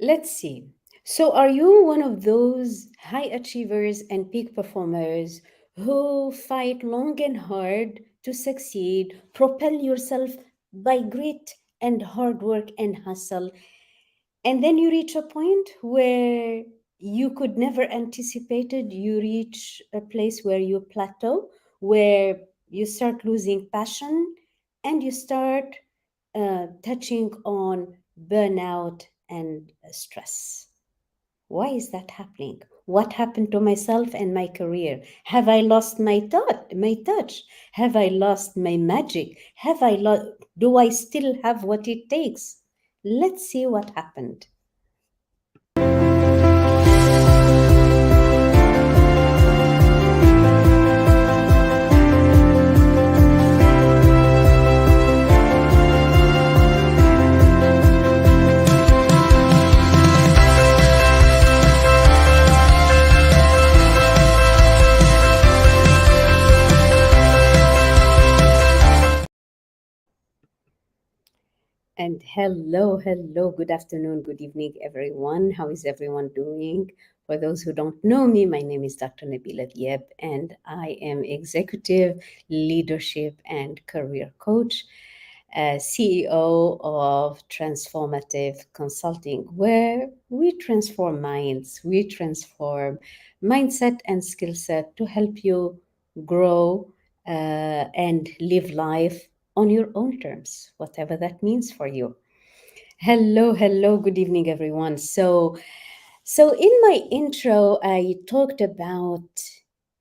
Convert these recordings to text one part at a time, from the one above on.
Let's see. So, are you one of those high achievers and peak performers who fight long and hard to succeed, propel yourself by grit and hard work and hustle, and then you reach a point where you could never anticipated you reach a place where you plateau, where you start losing passion and you start touching on burnout and stress. Why is that happening? What happened to myself and my career? Have I lost my touch? Have I lost my magic? Do I still have what it takes? Let's see what happened. And hello, good afternoon, good evening, everyone. How is everyone doing? For those who don't know me, my name is Dr. Nabila Dieb, and I am executive leadership and career coach, CEO of Transformative Consulting, where we transform minds, we transform mindset and skill set to help you grow and live life on your own terms, whatever that means for you. Hello, good evening, everyone. So in my intro, I talked about,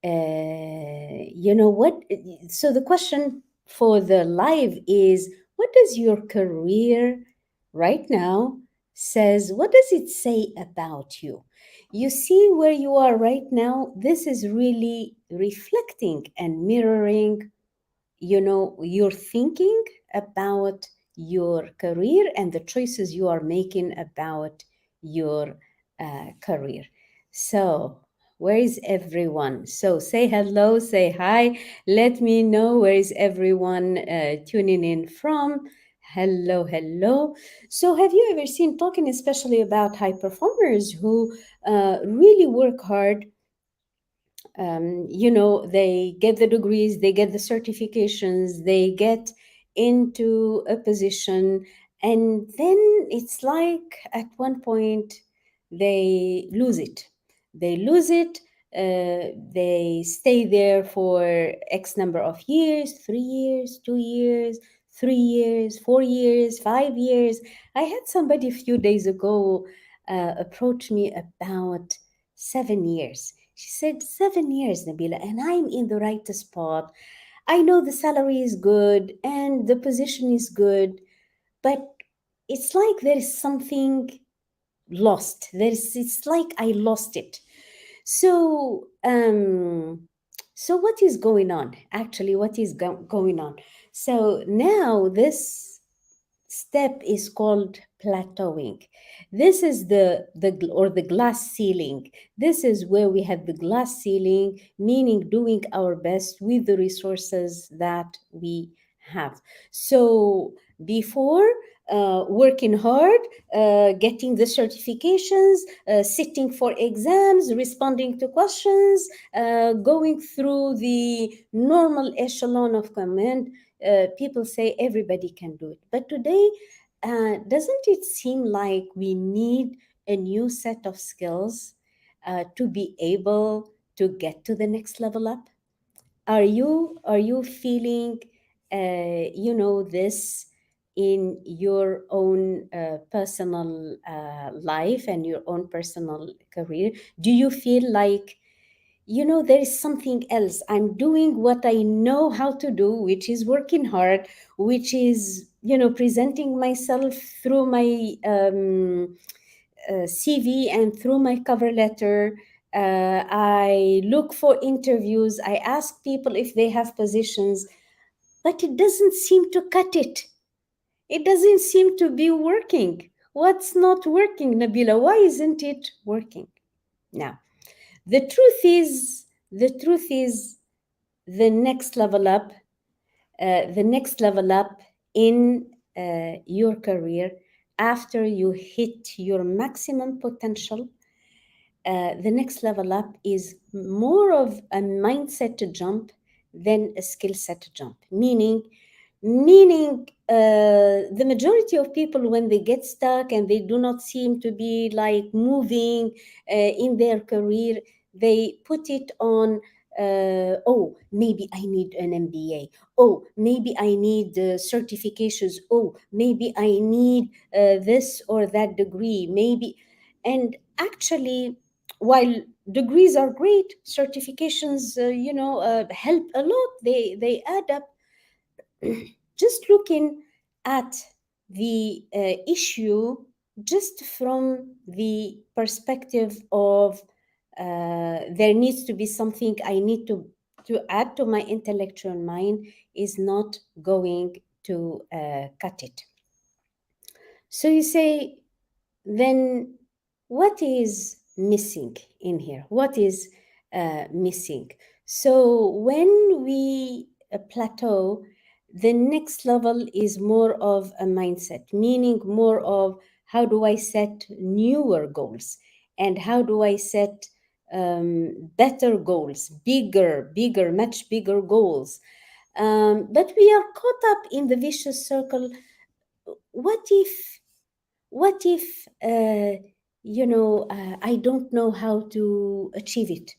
what. So the question for the live is, what does your career right now says? What does it say about you? You see where you are right now. This is really reflecting and mirroring your thinking about your career and the choices you are making about your career. So where is everyone? So say hello, say hi, let me know where is everyone tuning in from. Hello. So have you ever seen, talking especially about high performers who really work hard, they get the degrees, they get the certifications, they get into a position, and then it's like at one point they lose it. They lose it. They stay there for X number of years, 3 years, 2 years, 3 years, 4 years, 5 years. I had somebody a few days ago approach me about 7 years. She said, 7 years, Nabila, and I'm in the right spot. I know the salary is good and the position is good, but it's like there is something lost. It's like I lost it. So, so what is going on? Actually, what is going on? So now this step is called plateauing. This is the glass ceiling. This is where we have the glass ceiling, meaning doing our best with the resources that we have. So before, working hard, getting the certifications, sitting for exams, responding to questions, going through the normal echelon of command. People say everybody can do it. But today, doesn't it seem like we need a new set of skills to be able to get to the next level up? Are you feeling this in your own personal life and your own personal career? Do you feel like, there is something else? I'm doing what I know how to do, which is working hard, which is, presenting myself through my CV and through my cover letter. I look for interviews. I ask people if they have positions, but it doesn't seem to cut it. It doesn't seem to be working. What's not working, Nabila? Why isn't it working? Now, the truth is the next level up, in your career after you hit your maximum potential, the next level up is more of a mindset to jump than a skill set to jump. Meaning, the majority of people, when they get stuck and they do not seem to be like moving in their career, they put it on. Oh, maybe I need an MBA. Oh, maybe I need certifications. Oh, maybe I need this or that degree. Maybe, and actually, while degrees are great, certifications, help a lot. They add up. Just looking at the issue just from the perspective of there needs to be something I need to add to my intellectual mind is not going to cut it. So you say, then what is missing in here? What is missing? So when we plateau, the next level is more of a mindset, meaning more of how do I set newer goals and how do I set better goals, bigger, much bigger goals. But we are caught up in the vicious circle. What if what if I don't know how to achieve it?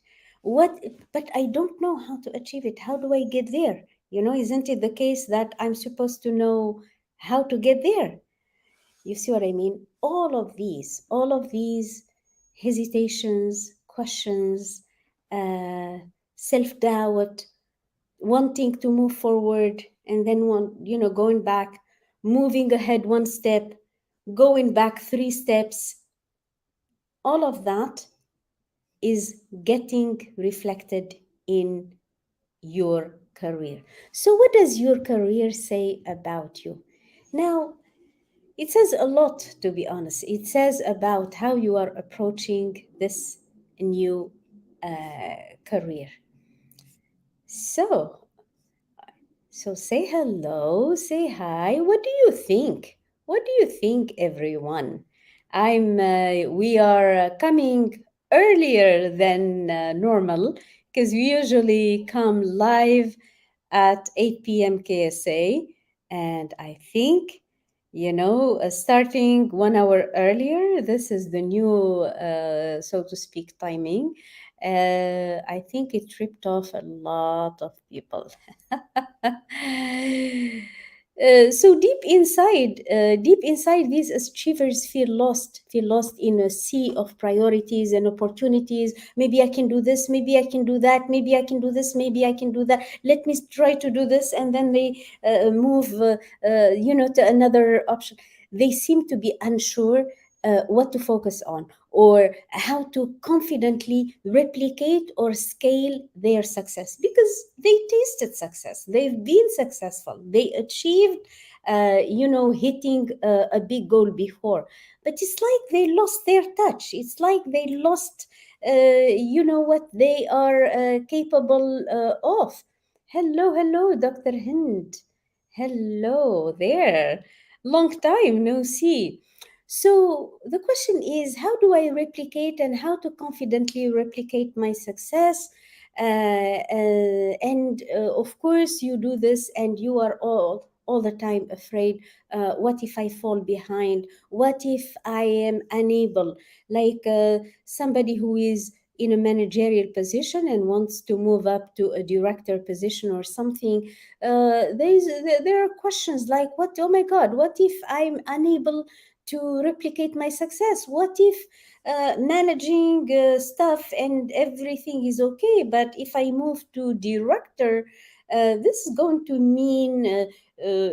What But I don't know how to achieve it. How do I get there? Isn't it the case that I'm supposed to know how to get there? You see what I mean? All of these hesitations, questions, uh, self-doubt, wanting to move forward and then going back, moving ahead one step, going back three steps, all of that is getting reflected in your career. So what does your career say about you? Now, it says a lot, to be honest. It says about how you are approaching this new career. So say hello, say hi. What do you think? What do you think, everyone? We are coming earlier than normal because we usually come live at 8 p.m. KSA. And I think, starting 1 hour earlier, this is the new, so to speak, timing. I think it tripped off a lot of people. So deep inside, these achievers feel lost in a sea of priorities and opportunities. Maybe I can do this, maybe I can do that, maybe I can do this, maybe I can do that. Let me try to do this, and then they move, to another option. They seem to be unsure what to focus on or how to confidently replicate or scale their success, because they tasted success, they've been successful, they achieved hitting a big goal before, but it's like they lost their touch. It's like they lost what they are capable of. Hello, Dr. Hind. Hello there. Long time no see. So the question is, how do I replicate and how to confidently replicate my success? And of course, you do this, and you are all the time afraid. What if I fall behind? What if I am unable? Like somebody who is in a managerial position and wants to move up to a director position or something. There are questions like, what? Oh my God! What if I'm unable to replicate my success? What if managing stuff and everything is okay, but if I move to director, this is going to mean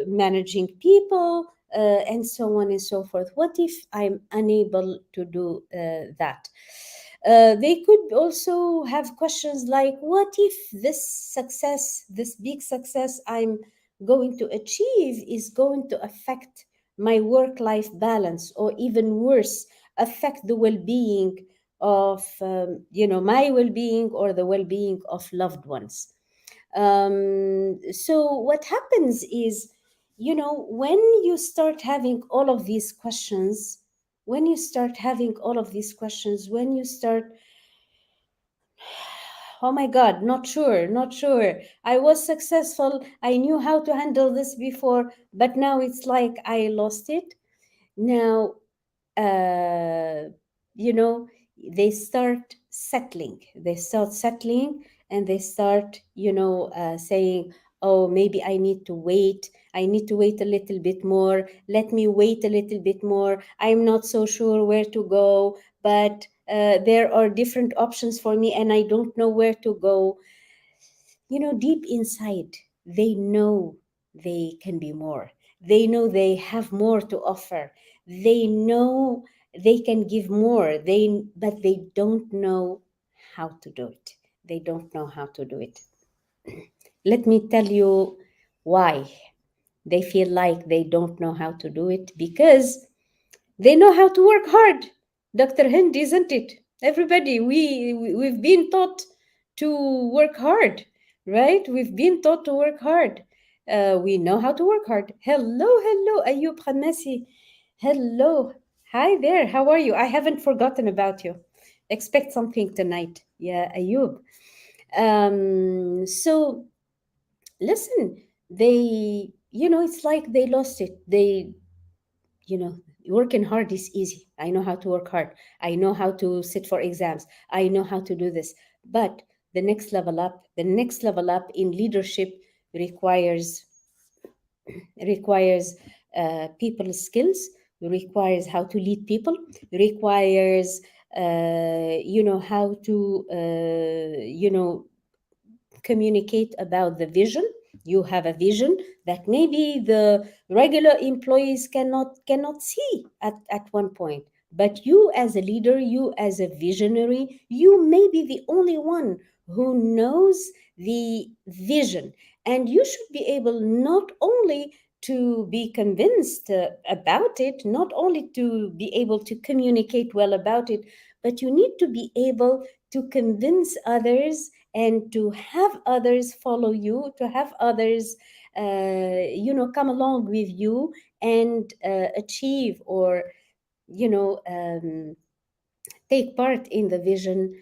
managing people and so on and so forth. What if I'm unable to do that? They could also have questions like, what if this success, this big success I'm going to achieve, is going to affect my work life balance, or even worse, affect the well-being of my well-being or the well-being of loved ones. So what happens is, when you start having all of these questions, when you start, oh my God, not sure. I was successful. I knew how to handle this before, but now it's like I lost it. Now, uh, you know, they start settling, and they start, saying, oh, maybe I need to wait a little bit more. Let me wait a little bit more. I'm not so sure where to go, but there are different options for me, and I don't know where to go. Deep inside, they know they can be more. They know they have more to offer. They know they can give more. But they don't know how to do it. They don't know how to do it. Let me tell you why they feel like they don't know how to do it, because they know how to work hard. Dr. Hind, isn't it? Everybody, we've been taught to work hard, right? We've been taught to work hard. We know how to work hard. Hello, Ayub Khamasi. Hello. Hi there. How are you? I haven't forgotten about you. Expect something tonight. Yeah, Ayub. So listen, it's like they lost it. You know Working hard is easy. I know how to work hard. I know how to sit for exams. I know how to do this. But the next level up in leadership requires requires people skills, requires how to lead people, requires how to communicate about the vision. You have a vision that maybe the regular employees cannot see at one point, but you as a leader, you as a visionary, you may be the only one who knows the vision. And you should be able not only to be convinced about it, not only to be able to communicate well about it, but you need to be able to convince others, and to have others follow you, to have others come along with you, and achieve, or you know um, take part in the vision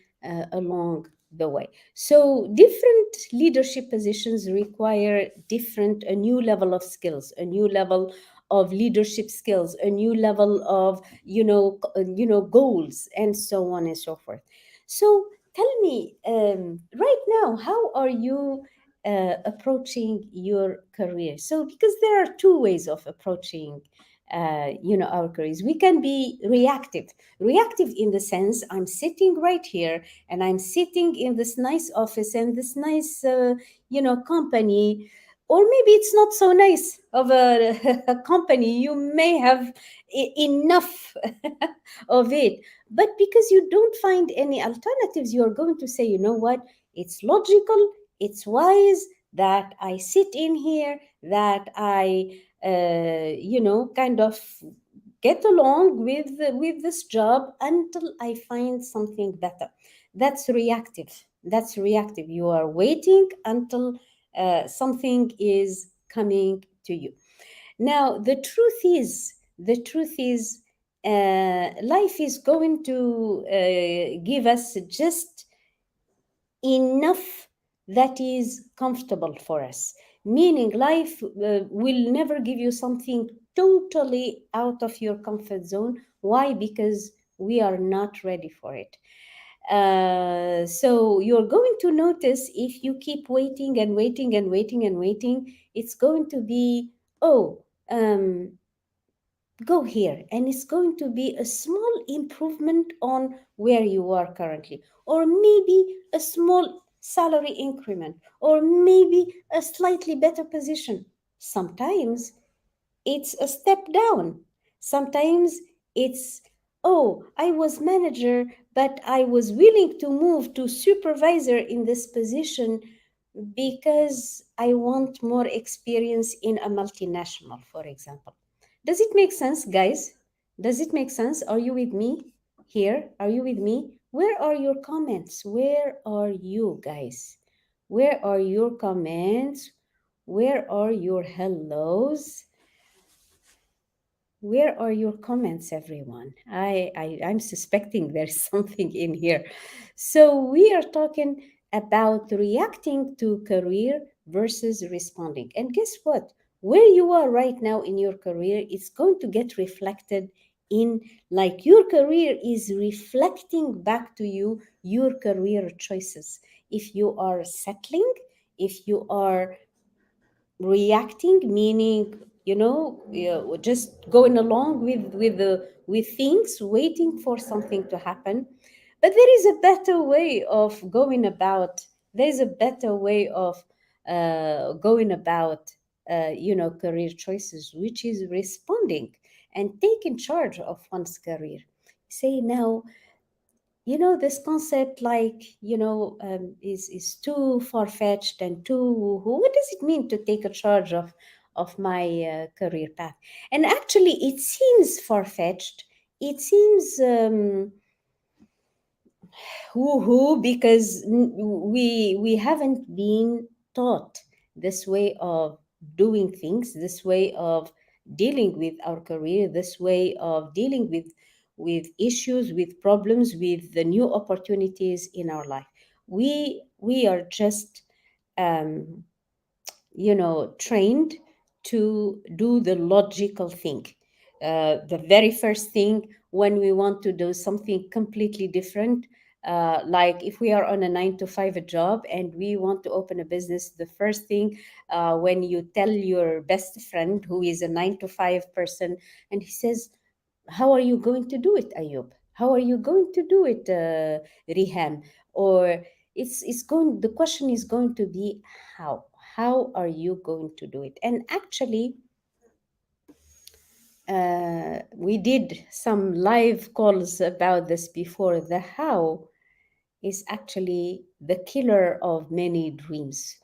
along the way. So different leadership positions require a new level of skills, a new level of leadership skills, a new level of goals, and so on and so forth. So tell me, right now, how are you approaching your career? So, because there are two ways of approaching our careers. We can be reactive in the sense, I'm sitting right here, and I'm sitting in this nice office and this nice company, or maybe it's not so nice of a company. You may have enough of it, but because you don't find any alternatives, you're going to say, you know what, it's logical, it's wise that I sit in here, that I kind of get along with this job until I find something better. That's reactive. You are waiting until something is coming to you. Now the truth is life is going to give us just enough that is comfortable for us. Meaning, life will never give you something totally out of your comfort zone. Why? Because we are not ready for it. So you're going to notice, if you keep waiting and waiting and waiting and waiting, it's going to be, oh, go here, and it's going to be a small improvement on where you are currently, or maybe a small salary increment, or maybe a slightly better position. Sometimes it's a step down. Sometimes it's, oh, I was manager, but I was willing to move to supervisor in this position because I want more experience in a multinational, for example. Does it make sense, guys? Does it make sense? Are you with me here? Are you with me? Where are your comments? Where are you, guys? Where are your comments? Where are your hellos? Where are your comments, everyone? I'm suspecting there's something in here. So we are talking about reacting to career versus responding. And guess what? Where you are right now in your career, it's going to get reflected in, like, your career is reflecting back to you your career choices. If you are settling, if you are reacting, meaning, just going along with things, waiting for something to happen. But there is a better way of going about, there's a better way of going about career choices, which is responding and taking charge of one's career. Say now, this concept, like, is too far-fetched and too what does it mean to take a charge of my career path? And actually it seems far-fetched. It seems woohoo, because we haven't been taught this way of doing things, this way of dealing with our career, this way of dealing with issues, with problems, with the new opportunities in our life. We are just um, trained to do the logical thing. The very first thing when we want to do something completely different, like if we are on a 9 to 5 job and we want to open a business, the first thing, when you tell your best friend who is a 9 to 5 person, and he says, how are you going to do it, Ayub? How are you going to do it, Riham? Or it's going, the question is going to be how are you going to do it? And actually, we did some live calls about this before. The how is actually the killer of many dreams,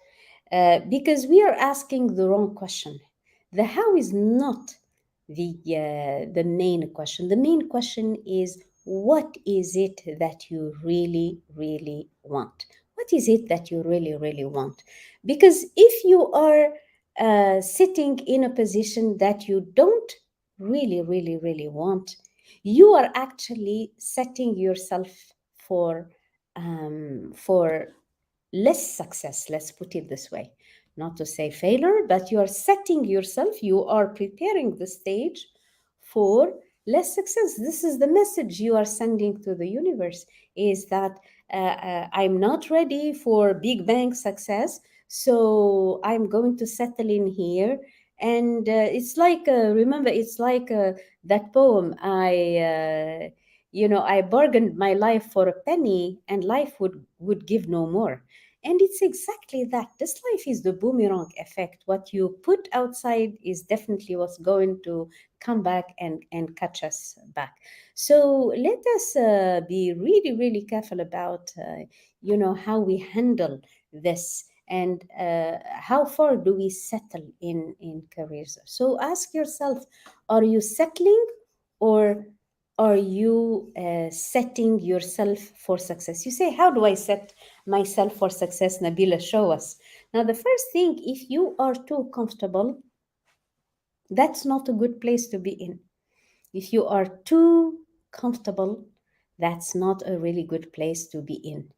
because we are asking the wrong question. The how is not the main question. The main question is, what is it that you really really want? What is it that you really really want? Because if you are sitting in a position that you don't really really really want, you are actually setting yourself for less success. Let's put it this way, not to say failure, but you are setting yourself, you are preparing the stage for less success. This is the message you are sending to the universe, is that I'm not ready for big bang success, so I'm going to settle in here. And it's like, remember, it's like that poem, I bargained my life for a penny, and life would give no more. And it's exactly that. This life is the boomerang effect. What you put outside is definitely what's going to come back and catch us back. So let us be really, really careful about, how we handle this, and how far do we settle in careers. So ask yourself, are you settling, or are you setting yourself for success? You say, how do I set myself for success? Nabila, show us. Now, the first thing, if you are too comfortable, that's not a good place to be in. If you are too comfortable, that's not a really good place to be in.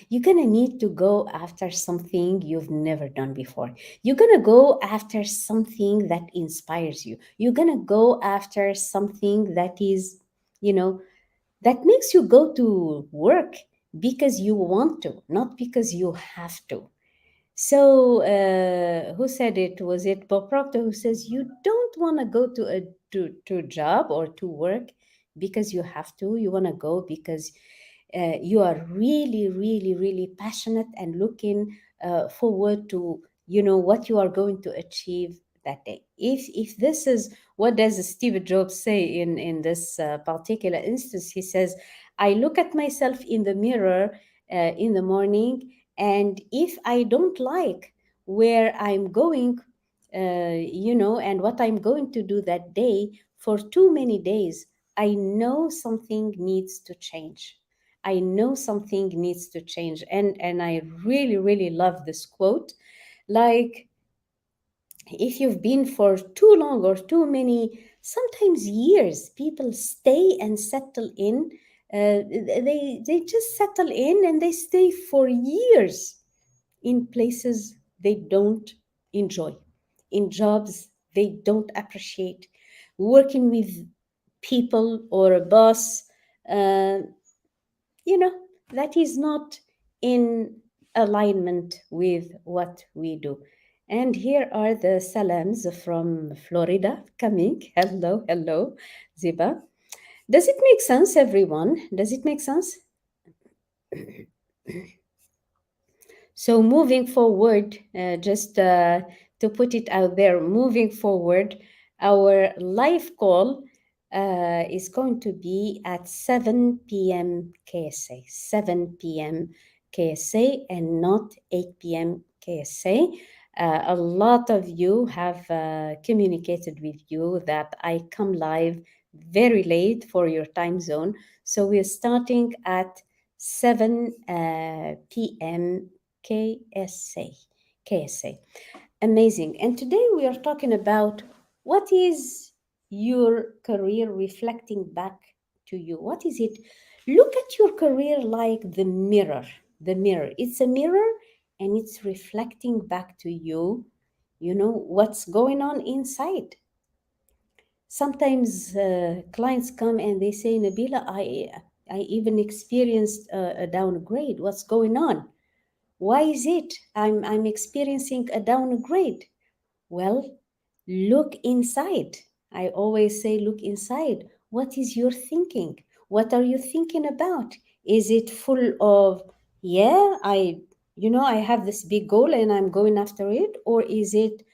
You're gonna need to go after something you've never done before. You're gonna go after something that inspires you. You're gonna go after something that is, you know, that makes you go to work because you want to, not because you have to. So, who said it? Was it Bob Proctor who says you don't want to go to a job or to work because you have to? You want to go because you are really, really, really passionate and looking forward to, what you are going to achieve that day. If this is, what does Steve Jobs say in this particular instance? He says, I look at myself in the mirror in the morning, and if I don't like where I'm going, and what I'm going to do that day, for too many days, I know something needs to change. I know something needs to change. And I really, really love this quote. Like, if you've been for too long or too many, sometimes years, people stay and settle in. They just settle in and they stay for years in places they don't enjoy, in jobs they don't appreciate, working with people or a boss, uh, you know, that is not in alignment with what we do. And here are the salams from Florida coming. Hello, hello, Ziba. Does it make sense, everyone? Does it make sense? So, moving forward, just to put it out there, moving forward, our live call is going to be at 7 p.m. KSA, 7 p.m. KSA, and not 8 p.m. KSA. A lot of you have communicated with you that I come live very late for your time zone. So we're starting at 7 p.m. KSA. KSA. Amazing. And today we are talking about what is your career reflecting back to you? What is it? Look at your career like the mirror. The mirror. It's a mirror and it's reflecting back to you, you know, what's going on inside. Sometimes clients come and they say, Nabila, I even experienced a downgrade. What's going on? Why is it I'm experiencing a downgrade? Well, look inside. I always say, look inside. What is your thinking? What are you thinking about? Is it full of, yeah, I have this big goal and I'm going after it? Or is it,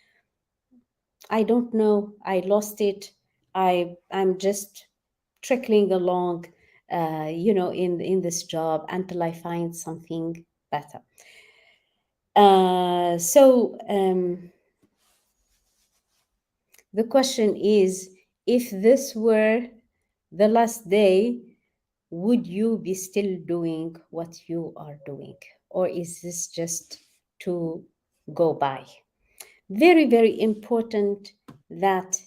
I don't know, I lost it. I'm just trickling along, in this job until I find something better. The question is, if this were the last day, would you be still doing what you are doing? Or is this just to go by? Very, very important that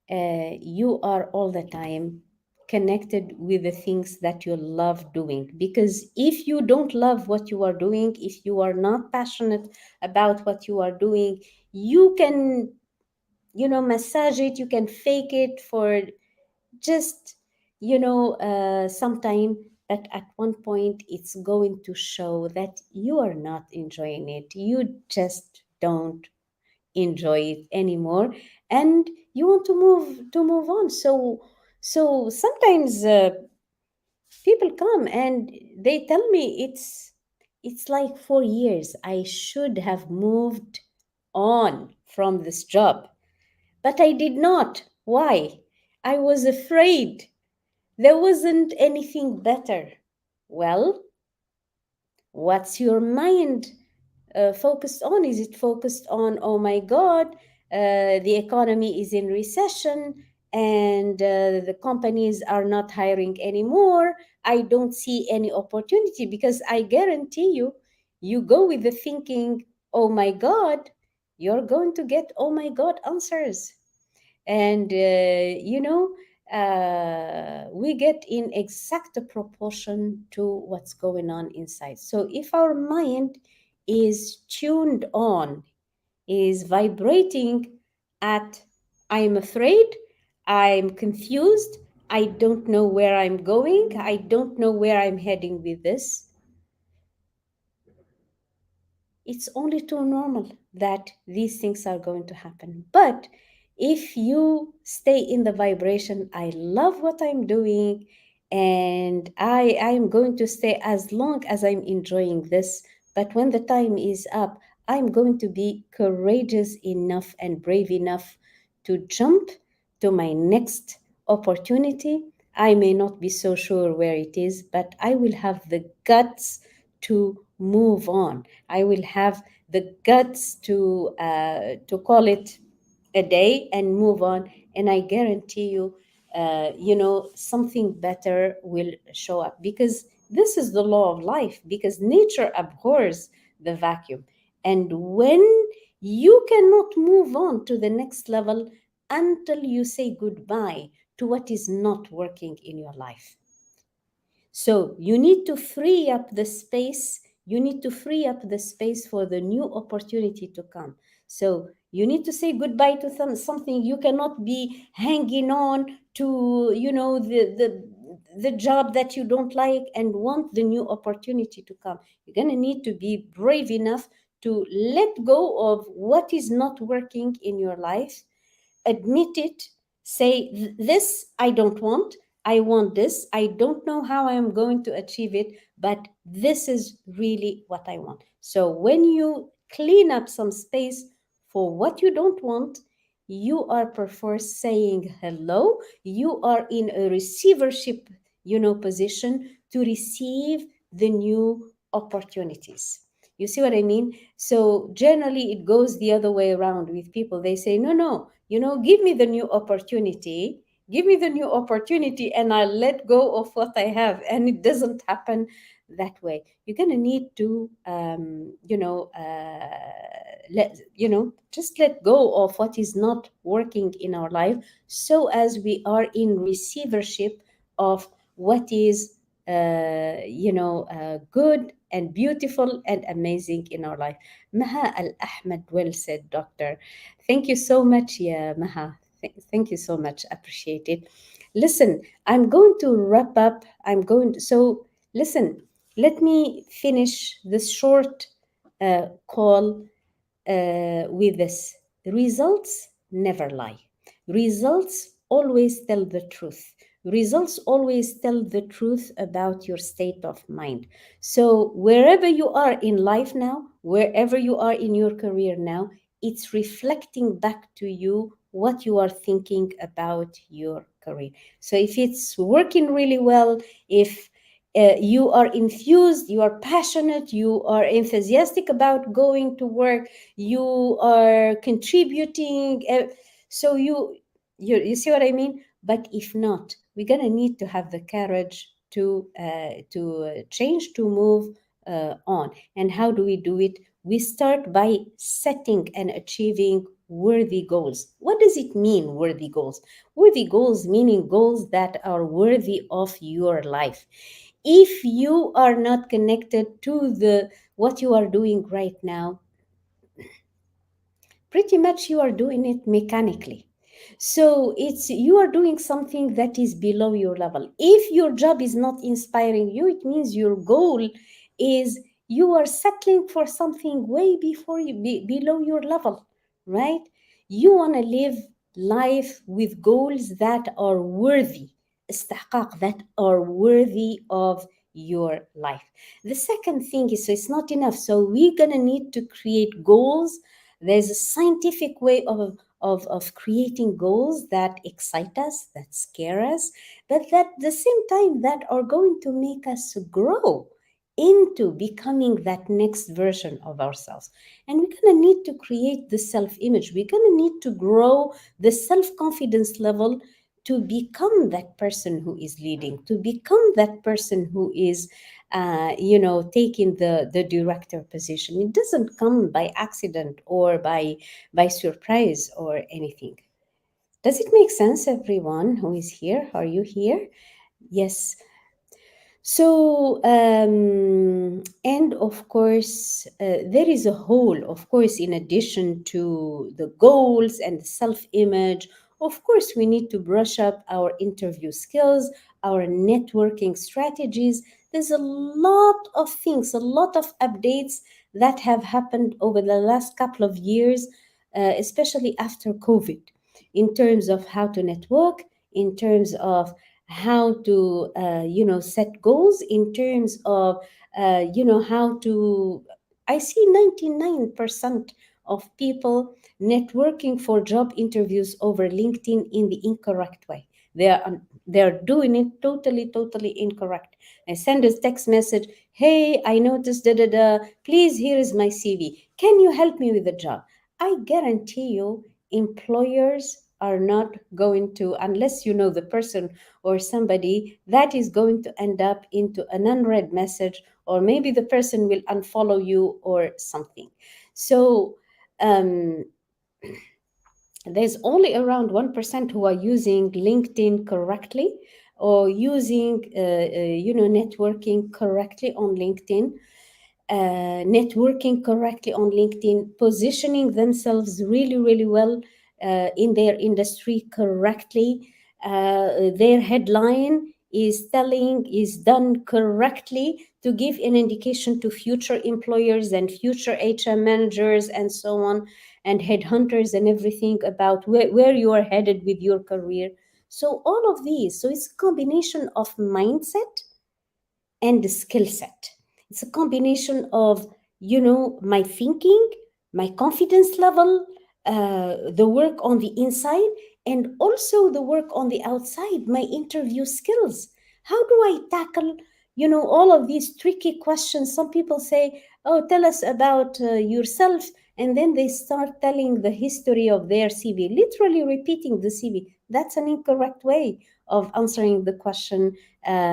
you are all the time connected with the things that you love doing. Because if you don't love what you are doing, if you are not passionate about what you are doing, you can, massage it, you can fake it for just, some time. But at one point, it's going to show that you are not enjoying it. You just don't enjoy it anymore, and you want to move on. So sometimes people come and they tell me it's like 4 years I should have moved on from this job, but I did not. Why? I was afraid there wasn't anything better. Well, what's your mind focused on? Is it focused on, oh my God, the economy is in recession and the companies are not hiring anymore? I don't see any opportunity, because I guarantee you, you go with the thinking, oh my God, you're going to get, oh my God, answers. And, we get in exact proportion to what's going on inside. So if our mind is tuned on, is vibrating at, I'm afraid, I'm confused, I don't know where I'm going, I don't know where I'm heading with this, it's only too normal that these things are going to happen. But if you stay in the vibration, I love what I'm doing, and I'm going to stay as long as I'm enjoying this. But when the time is up, I'm going to be courageous enough and brave enough to jump to my next opportunity. I may not be so sure where it is, but I will have the guts to move on. I will have the guts to call it a day and move on. And I guarantee you, something better will show up, because this is the law of life. Because nature abhors the vacuum, and when You cannot move on to the next level until you say goodbye to what is not working in your life. So you need to free up the space. You need to free up the space for the new opportunity to come. So you need to say goodbye to something. You cannot be hanging on to, the job that you don't like and want the new opportunity to come. You're going to need to be brave enough to let go of what is not working in your life, admit it, say, this I don't want. I want this. I don't know how I am going to achieve it, but this is really what I want. So when you clean up some space for what you don't want, you are perforce saying hello. You are in a receivership, position to receive the new opportunities. You see what I mean? So generally, it goes the other way around with people. They say, no, no, give me the new opportunity. Give me the new opportunity, and I'll let go of what I have. And it doesn't happen that way. You're going to need to, just let go of what is not working in our life so as we are in receivership of what is good and beautiful and amazing in our life. Maha Al Ahmed, well said, doctor. Thank you so much, yeah, Maha. Thank you so much. Appreciate it. Listen, I'm going to wrap up. So listen, let me finish this short call with this. Results never lie. Results always tell the truth. Results always tell the truth about your state of mind. So, wherever you are in life now, wherever you are in your career now, it's reflecting back to you what you are thinking about your career. So, if it's working really well, if you are infused, you are passionate, you are enthusiastic about going to work, you are contributing, so you see what I mean. But if not, we're going to need to have the courage to change, to move on. And how do we do it? We start by setting and achieving worthy goals. What does it mean, worthy goals? Worthy goals meaning goals that are worthy of your life. If you are not connected to the what you are doing right now, pretty much you are doing it mechanically. So it's you are doing something that is below your level. If your job is not inspiring you, it means your goal is you are settling for something way before below your level, right? You want to live life with goals that are worthy, استحقاق, that are worthy of your life. The second thing is, so it's not enough, so we're gonna need to create goals. There's a scientific way of creating goals that excite us, that scare us, but at the same time that are going to make us grow into becoming that next version of ourselves. And we're going to need to create the self image. We're going to need to grow the self confidence level to become that person who is leading, to become that person who is taking the director position. It doesn't come by accident or by surprise or anything. Does it make sense, everyone who is here? Are you here? Yes. So, and of course, there is a whole, of course, in addition to the goals and the self image, of course, we need to brush up our interview skills, our networking strategies. There's a lot of things, a lot of updates that have happened over the last couple of years, especially after COVID, in terms of how to network, in terms of how to set goals, in terms of how to. I see 99% of people networking for job interviews over LinkedIn in the incorrect way. They are doing it totally incorrect. I send a text message, hey, I noticed please, here is my CV, can you help me with the job? I guarantee you employers are not going to, unless you know the person or somebody, that is going to end up into an unread message, or maybe the person will unfollow you or something. So Um, there's only around 1% who are using LinkedIn correctly, or using networking correctly on LinkedIn, networking correctly on LinkedIn, positioning themselves really, really well in their industry correctly. Their headline is done correctly to give an indication to future employers and future HR managers and so on, and headhunters and everything about where you are headed with your career. So all of these, so it's a combination of mindset and skill set. It's a combination of, my thinking, my confidence level, the work on the inside, and also the work on the outside, my interview skills. How do I tackle, all of these tricky questions? Some people say, oh, tell us about yourself. And then they start telling the history of their CV, literally repeating the CV. That's an incorrect way of answering the question. Tell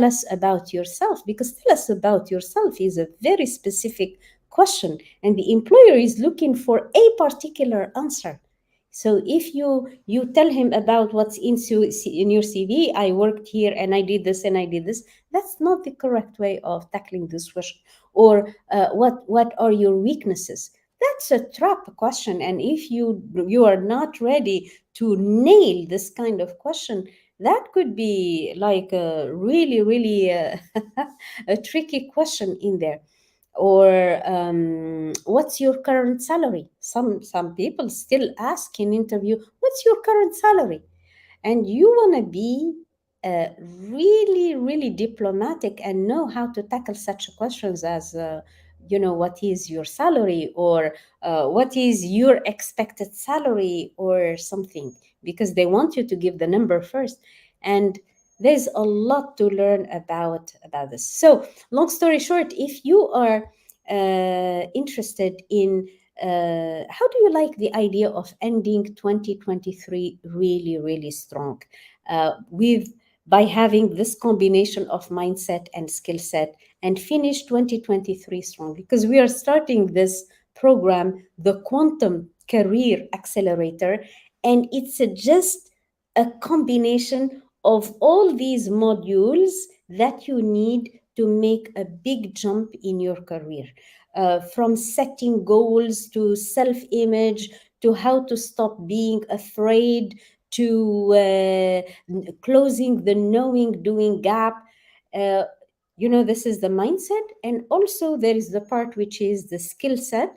us about yourself, because tell us about yourself is a very specific question, and the employer is looking for a particular answer. So if you tell him about what's in your CV, I worked here and I did this and I did this, that's not the correct way of tackling this question. Or what are your weaknesses? That's a trap question, and if you are not ready to nail this kind of question, that could be like a really, really a tricky question in there. Or what's your current salary? Some people still ask in interview, what's your current salary? And you want to be really, really diplomatic and know how to tackle such questions as what is your salary, or what is your expected salary, or something, because they want you to give the number first. And there's a lot to learn about this. So long story short, if you are interested in how do you like the idea of ending 2023 really, really strong, with by having this combination of mindset and skill set, and finish 2023 strong? Because we are starting this program, the Quantum Career Accelerator, and it's just a combination of all these modules that you need to make a big jump in your career, from setting goals to self image, to how to stop being afraid, to closing the knowing doing gap. Uh, this is the mindset. And also, there is the part which is the skill set,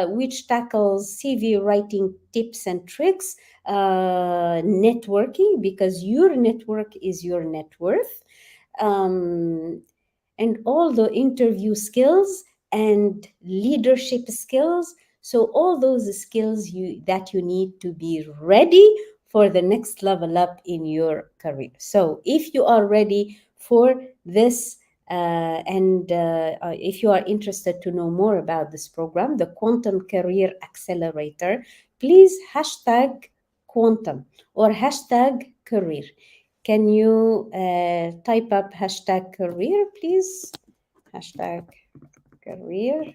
which tackles CV writing tips and tricks, networking, because your network is your net worth. Um, and all the interview skills and leadership skills. So all those skills that you need to be ready for the next level up in your career. So if you are ready for this, and if you are interested to know more about this program, the Quantum Career Accelerator, please hashtag quantum or hashtag career. Can you type up hashtag career, please? Hashtag career.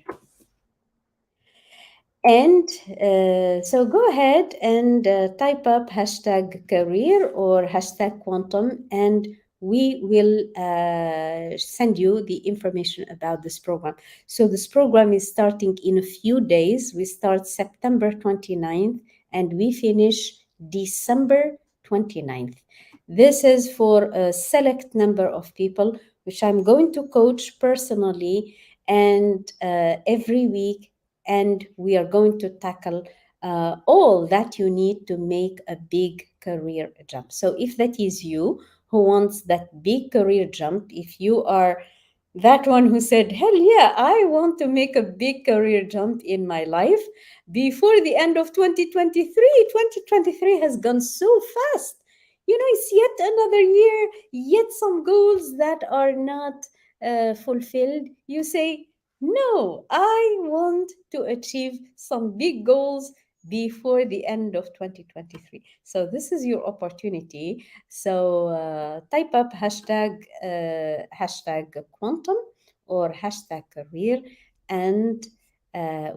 And so go ahead and type up hashtag career or hashtag quantum, and we will send you the information about this program. So this program is starting in a few days. We start September 29th and we finish December 29th. This is for a select number of people, which I'm going to coach personally, and every week, and we are going to tackle all that you need to make a big career jump. So if that is you who wants that big career jump, if you are that one who said, hell yeah, I want to make a big career jump in my life before the end of 2023. 2023 has gone so fast. It's yet another year, yet some goals that are not fulfilled. You say, no, I want to achieve some big goals before the end of 2023. So this is your opportunity. So type up hashtag quantum or hashtag career, and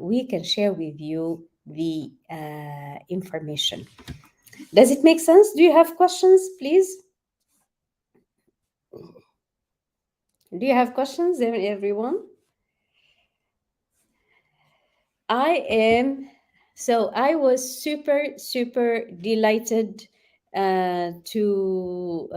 we can share with you the information. Does it make sense? Do you have questions, please? Do you have questions, everyone? I am. So I was super delighted to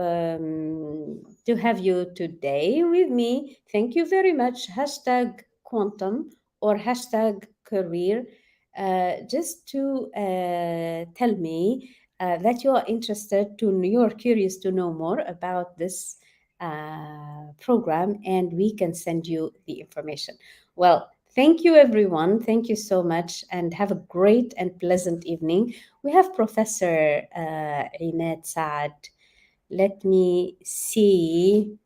have you today with me. Thank you very much. Hashtag quantum or hashtag career. Just to tell me that you are interested to, you're curious to know more about this program, and we can send you the information. Well, thank you, everyone. Thank you so much, and have a great and pleasant evening. We have Professor Imad Saad. Let me see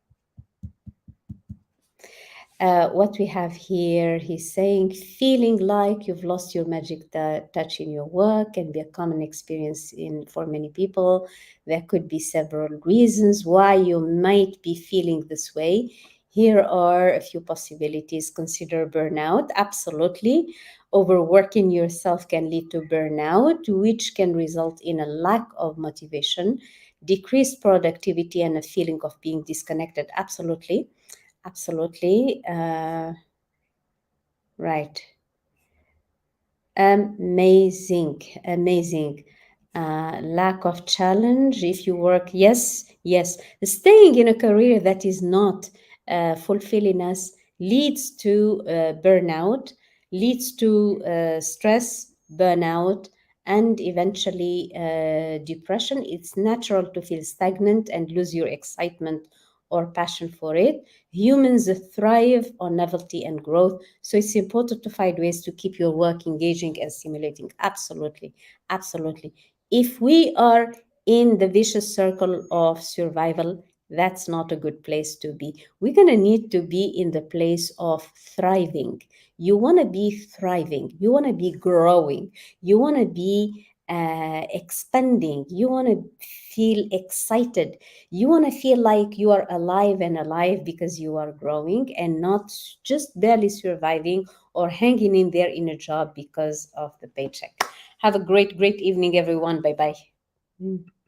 what we have here. He's saying, feeling like you've lost your magic touch in your work can be a common experience for many people. There could be several reasons why you might be feeling this way. Here are a few possibilities. Consider burnout. Absolutely. Overworking yourself can lead to burnout, which can result in a lack of motivation, decreased productivity, and a feeling of being disconnected. Absolutely. Absolutely. Right. Amazing. Amazing. Lack of challenge if you work. Yes, yes. Staying in a career that is not fulfilling us leads to burnout, leads to stress, burnout, and eventually depression. It's natural to feel stagnant and lose your excitement or passion for it. Humans thrive on novelty and growth, so it's important to find ways to keep your work engaging and stimulating. Absolutely, absolutely. If we are in the vicious circle of survival, that's not a good place to be. We're going to need to be in the place of thriving. You want to be thriving, you want to be growing, you want to be expanding, you want to feel excited, you want to feel like you are alive because you are growing and not just barely surviving or hanging in there in a job because of the paycheck. Have a great evening, everyone. Bye bye.